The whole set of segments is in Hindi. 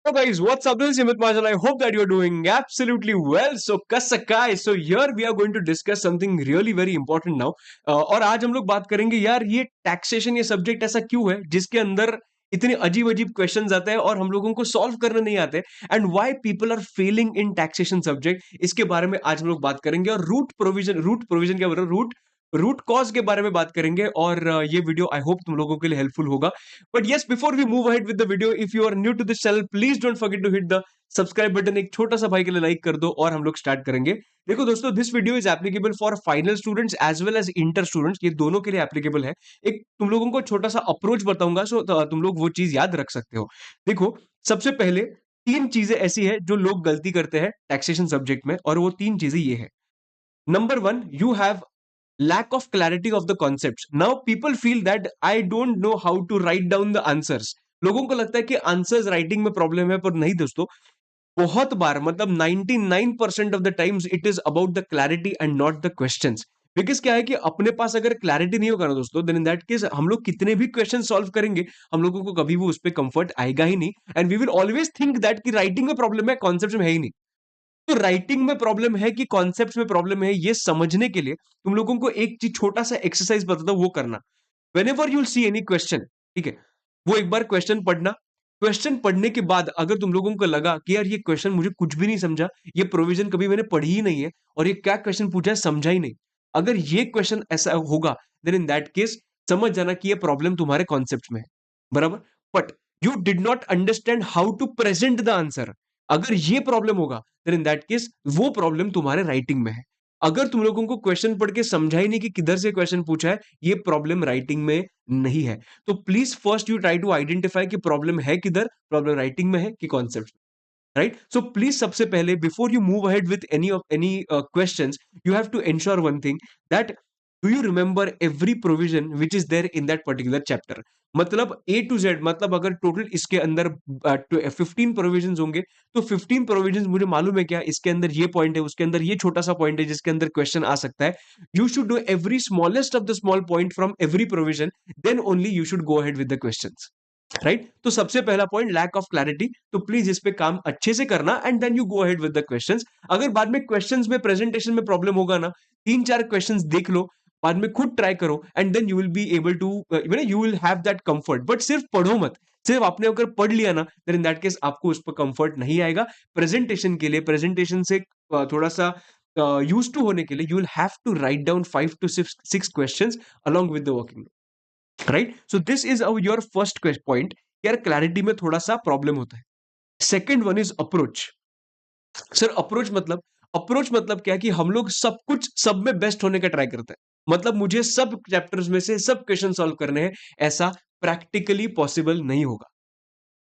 Hello guys, what's up? This is Amit Majal. I hope that you're doing absolutely well. So Kasakai, so here we are going to discuss something really very important now. और आज हम लोग बात करेंगे यार ये टैक्सेशन ये सब्जेक्ट ऐसा क्यों है जिसके अंदर इतने अजीब अजीब क्वेश्चंस आते हैं और हम लोगों को सॉल्व करने नहीं आते and why people are failing in taxation subject इसके बारे में आज हम लोग बात करेंगे और रूट प्रोविजन क्या बोल रहे रूट रूट कॉज के बारे में बात करेंगे और ये वीडियो आई होप तुम लोगों के लिए हेल्पफुल होगा. But yes, before we move ahead with the video, if you are new to this channel, please don't forget to hit the subscribe button एक छोटा सा भाई के लिए लाइक कर दो और हम लोग स्टार्ट करेंगे. देखो दोस्तों, this video is applicable for final students as well as inter students. ये दोनों के लिए एप्लीकेबल है. एक तुम लोगों को छोटा सा अप्रोच बताऊंगा सो तुम लोग वो चीज याद रख सकते हो. देखो, सबसे पहले तीन चीजें ऐसी है जो लोग गलती करते हैं टैक्सेशन सब्जेक्ट में और वो तीन चीजें ये है. Number one, you have lack of clarity of the concepts. Now people feel that I don't know how to write down the answers. लोगों को लगता है कि आंसर्स राइटिंग में प्रॉब्लम है, पर नहीं दोस्तों. बहुत बार मतलब 99% of the times it is about the clarity and not the questions. Because क्या है कि अपने पास अगर क्लैरिटी नहीं होगा ना दोस्तों, देन इन दैट केस हम लोग कितने भी क्वेश्चन सॉल्व करेंगे, हम लोगों को कभी भी उस पर कंफर्ट आएगा ही नहीं. And we will always think that कि राइटिंग में प्रॉब्लम है, कॉन्सेप्ट में है ही नहीं. तो राइटिंग में प्रॉब्लम है कि कॉन्सेप्ट्स में प्रॉब्लम है, ये समझने के लिए तुम लोगों को एक चीज छोटा सा एक्सरसाइज बताता हूं, वो करना. Whenever you will see any question, ठीक है, वो एक बार क्वेश्चन पढ़ना. क्वेश्चन पढ़ने के बाद अगर तुम लोगों को लगा कि यार ये क्वेश्चन मुझे कुछ भी नहीं समझा, ये प्रोविजन कभी मैंने पढ़ी ही नहीं है और ये क्या क्वेश्चन पूछा है समझा ही नहीं, अगर ये क्वेश्चन ऐसा होगा, देन इन दैट केस समझ जाना कि ये प्रॉब्लम तुम्हारे कॉन्सेप्ट में है. बराबर. But you did not understand how to present the answer. अगर ये प्रॉब्लम होगा, देन इन दैट केस वो प्रॉब्लम तुम्हारे राइटिंग में है. अगर तुम लोगों को क्वेश्चन पढ़ के समझा ही नहीं कि किधर से क्वेश्चन पूछा है, ये प्रॉब्लम राइटिंग में नहीं है. तो please first you try to identify कि प्रॉब्लम है किधर, प्रॉब्लम राइटिंग में है कि कॉन्सेप्ट. राइट. सो प्लीज सबसे पहले before you move ahead with any questions, you have to ensure one thing that do you remember every provision which is there in that particular chapter. मतलब ए टू जेड, मतलब अगर टोटल इसके अंदर 15 प्रोविजन होंगे तो 15 प्रोविजन मुझे मालूम है क्या, इसके अंदर ये पॉइंट है, उसके अंदर ये छोटा सा पॉइंट है जिसके अंदर क्वेश्चन आ सकता है. You should know every smallest of the small point from every provision, then only you should go ahead with the questions. Right. तो सबसे पहला पॉइंट लैक ऑफ क्लैरिटी. तो प्लीज इस पे काम अच्छे से करना and then you go ahead with the questions. अगर बाद में क्वेश्चंस में प्रेजेंटेशन में प्रॉब्लम होगा ना, तीन चार क्वेश्चंस देख लो, बाद में खुद ट्राई करो and then you will be able to, you will have that comfort. But सिर्फ पढ़ो मत. सिर्फ आपने अगर पढ़ लिया ना, देन इन दैट केस आपको उस पर कंफर्ट नहीं आएगा. प्रेजेंटेशन के लिए, प्रेजेंटेशन से थोड़ा सा यूज टू होने के लिए, you will have to write down 5 to 6 questions along with the working. Right. So this is your first point. यार क्लैरिटी में थोड़ा सा प्रॉब्लम होता है. Second one is approach. Sir approach मतलब क्या है कि हम लोग सब कुछ सब में बेस्ट होने का ट्राई करते हैं. मतलब मुझे सब चैप्टर्स में से सब क्वेश्चन सॉल्व करने हैं, ऐसा प्रैक्टिकली पॉसिबल नहीं होगा.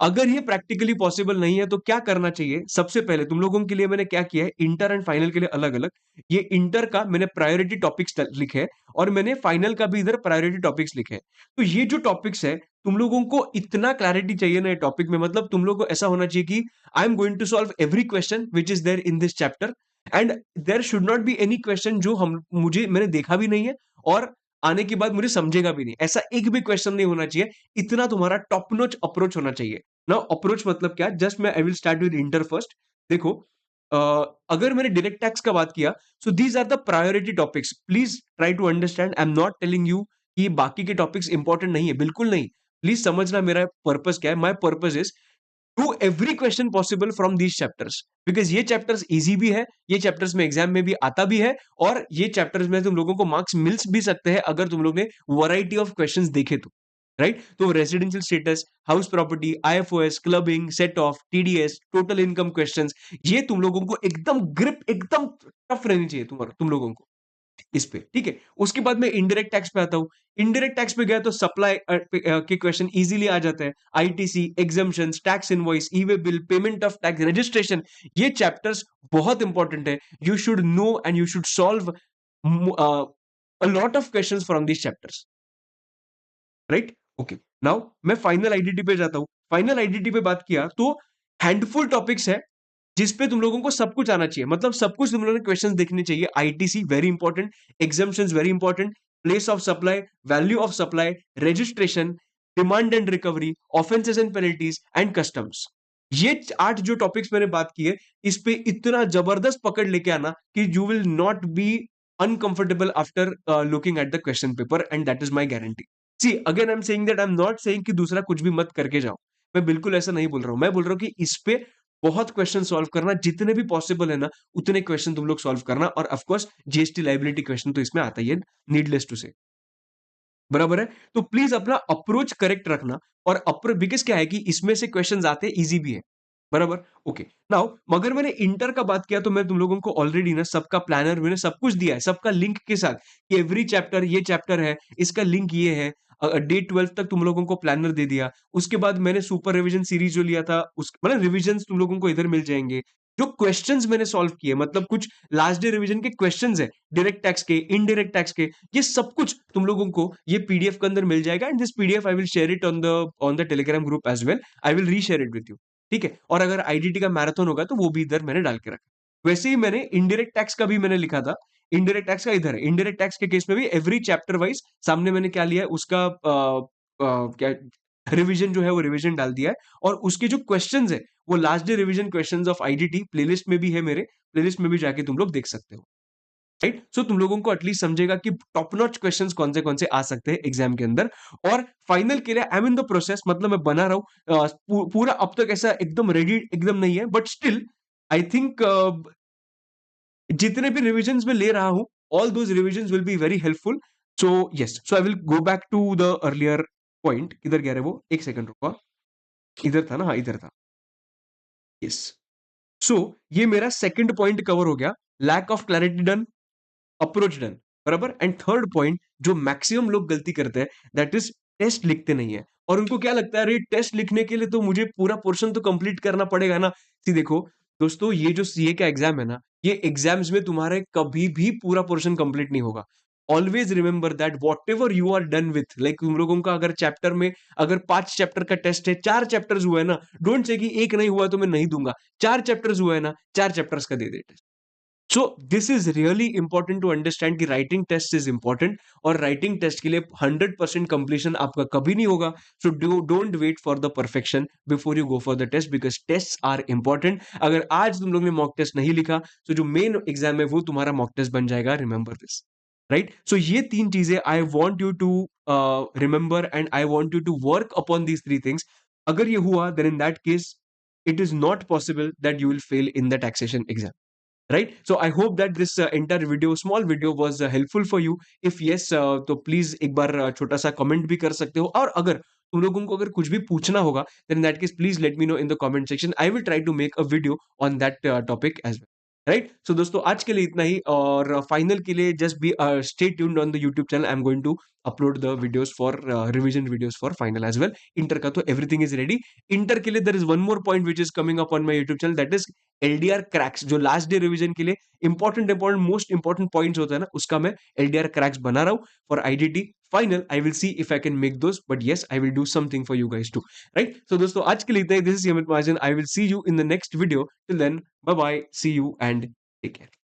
अगर ये प्रैक्टिकली पॉसिबल नहीं है तो क्या करना चाहिए. सबसे पहले तुम लोगों के लिए मैंने क्या किया है, इंटर एंड फाइनल के लिए अलग अलग, ये इंटर का मैंने प्रायोरिटी टॉपिक्स लिखे हैं और मैंने फाइनल का भी इधर प्रायोरिटी टॉपिक्स लिखे हैं. तो ये जो टॉपिक्स है, तुम लोगों को इतना क्लैरिटी चाहिए ना ये टॉपिक में, मतलब तुम लोगों को ऐसा होना चाहिए कि I am going to solve every question which is there in this chapter and there should not be any question जो मैंने देखा भी नहीं है और आने के बाद मुझे समझेगा भी नहीं. ऐसा एक भी क्वेश्चन नहीं होना चाहिए. इतना तुम्हारा टॉप नॉच अप्रोच होना चाहिए. नाउ अप्रोच मतलब क्या, जस्ट मैं I will start with inter first. देखो, अगर मैंने डायरेक्ट टैक्स का बात किया, so these are the priority topics. Please try to understand, I am not telling you कि बाकी के टॉपिक्स इंपॉर्टेंट नहीं है, बिल्कुल नहीं. प्लीज समझना मेरा पर्पस क्या है. My purpose is do every question possible from these chapters, because ये चैप्टर्स इजी भी है, ये चैप्टर्स में एग्जाम में भी आता भी है और ये चैप्टर्स में तुम लोगों को मार्क्स मिल भी सकते हैं अगर तुम लोग ने वैरायटी ऑफ क्वेश्चंस देखे तो. राइट. तो residential status, house property, IFOS, clubbing, set of, TDS, total income questions, ये तुम लोगों को एकदम ग्रिप एकदम टफ रहनी चाहिए तुम लोगों को इस पे. ठीक है. उसके बाद मैं इनडायरेक्ट टैक्स पे आता हूं. इनडायरेक्ट टैक्स पे गया तो सप्लाई के क्वेश्चन इजीली आ जाते हैं. ITC, exemptions, tax invoice, E way bill, payment of tax, registration, ये चैप्टर्स बहुत इंपॉर्टेंट है. You should no and you should solve a lot of questions from these chapters. Right. Okay. Now मैं फाइनल आईडीटी पे जाता हूं. फाइनल आईडीटी पे बात किया तो हैंडफुल टॉपिक्स है जिसपे तुम लोगों को सब कुछ आना चाहिए. मतलब सब कुछ तुम लोगों ने क्वेश्चंस देखने चाहिए. ITC very important, exemptions very important, place of supply, value of supply, registration, demand and recovery, offences and penalties and customs. ये 8 जो टॉपिक्स मैंने बात की है, इस पे इतना जबरदस्त पकड़ लेके आना कि you will not be uncomfortable after looking at the question paper and that is my guarantee. See again I am saying that I am not saying कि दूसरा कुछ भी मत करके जाओ। मैं बिल्कुल ऐसा नहीं बोल रहा हूं। मैं बोल रहा हूं कि इस पे बहुत क्वेश्चन सॉल्व करना, जितने भी पॉसिबल है ना, उतने क्वेश्चन तुम लोग सॉल्व करना। और of course GST liability question तो इसमें आता ही है, नीडलेस टू से। बराबर है? तो प्लीज अपना अप्रोच करेक्ट रखना। और बिकॉज़ क्या है कि इसमें से क्वेश्चंस आते हैं, इजी भी है। बराबर? ओके। नाउ मगर मैंने इंटर का बात किया तो मैं तुम लोगों को ऑलरेडी ना सबका प्लानर मैंने सब कुछ दिया है, सबका लिंक के साथ कि एवरी चैप्टर ये चैप्टर है, इसका लिंक ये है। डे 12 तक तुम लोगों को प्लानर दे दिया। उसके बाद मैंने सुपर रिवीजन सीरीज जो लिया था, उस मतलब रिवीजन्स तुम लोगों को इधर मिल जाएंगे। जो क्वेश्चंस मैंने सॉल्व किए, मतलब कुछ लास्ट डे रिवीजन के क्वेश्चंस है, डायरेक्ट टैक्स के, इनडायरेक्ट टैक्स के, ये सब कुछ तुम लोगों को ये पीडीएफ के अंदर मिल जाएगा। And this PDF I will share it on the Telegram group as well. I will reshare it with you. ठीक है? और अगर आईडीटी का मैराथन होगा तो वो भी इधर मैंने डाल के रखा। वैसे ही मैंने इनडायरेक्ट टैक्स का भी मैंने लिखा था। इनडायरेक्ट टैक्स का इधर है। इनडायरेक्ट टैक्स के केस में भी एवरी चैप्टर वाइज सामने मैंने क्या लिया है उसका क्या रिवीजन जो है वो रिवीजन डाल दिया है। और उसके जो क्वेश्चंस है वो last day revision questions of IDT playlist में भी है, मेरे प्लेलिस्ट में भी जाके तुम लोग देख सकते हो। राइट? सो तुम लोगों को एटलीस्ट समझेगा कि टॉप नॉच क्वेश्चंस कौन से आ सकते हैं एग्जाम के अंदर। और फाइनल के लिए I am in the process, मतलब मैं बना रहा हूं। पूरा अब तक ऐसा एकदम रेडी एकदम नहीं है, बट स्टिल आई थिंक जितने भी रिविजन्स में ले रहा हूं, all those revisions will be very helpful. So yes, so I will go back to the earlier point. किधर गया रे वो, एक सेकंड रुको। इधर था ना, हाँ इधर था। यस। सो ये मेरा सेकंड पॉइंट कवर हो गया। Lack of clarity done, approach done. बराबर? एंड थर्ड पॉइंट जो मैक्सिमम लोग गलती करते हैं, दैट इज टेस्ट लिखते नहीं है। और उनको क्या लगता है, अरे टेस्ट लिखने के लिए तो मुझे पूरा पोर्शन तो कंप्लीट करना पड़ेगा ना। सी देखो दोस्तों, ये जो सीए का एग्जाम है ना, ये एग्जाम्स में तुम्हारे कभी भी पूरा पोर्शन कंप्लीट नहीं होगा। Always remember that whatever you are done with, like तुम लोगों का अगर चैप्टर में अगर 5 चैप्टर का टेस्ट है, 4 चैप्टर्स हुआ है ना, डोंट से कि एक नहीं हुआ तो मैं नहीं दूंगा। 4 चैप्टर्स हुआ है ना, 4 चैप्टर्स का दे दे। So this is really important to understand कि राइटिंग टेस्ट इज इंपॉर्टेंट। और राइटिंग टेस्ट के लिए 100% कंप्लीशन आपका कभी नहीं होगा। So don't wait for the perfection before you go for the test, because test are important. अगर आज तुम लोग ने मॉक टेस्ट नहीं लिखा, तो जो मेन एग्जाम है वो तुम्हारा मॉक टेस्ट बन जाएगा। Remember this. राइट? सो ये 3 चीजें I want you to remember and I want you to work upon these 3 things. अगर ये हुआ, then in that case it is not possible that you will fail in the taxation exam. Right? So I hope that this entire video, small video, was helpful for you. If yes, तो please एक बार छोटा सा comment भी कर सकते हो। और अगर तुम लोगों को अगर कुछ भी पूछना होगा, then in that case please let me know in the comment section. I will try to make a video on that topic as well. Right? So दोस्तों आज के लिए इतना ही। और फाइनल के लिए just be stay tuned on the YouTube channel. I am going to upload the videos for revision videos for final as well. Inter का तो एवरीथिंग इज रेडी। इंटर के लिए there is one more point which is coming up on my YouTube channel, that is LDR cracks. जो लास्ट डे रिवीजन के लिए इंपॉर्टेंट मोस्ट इंपॉर्टेंट पॉइंट्स होता है ना, उसका मैं एलडीआर क्रैक्स बना रहा हूँ for IDT final. I will see if I can make those, but yes I will do something for you guys too. Right? So दोस्तों आज के लिए इतना ही। This is Yamit Mahajan. I will see you in the next video. Till then, bye bye, see you and take care.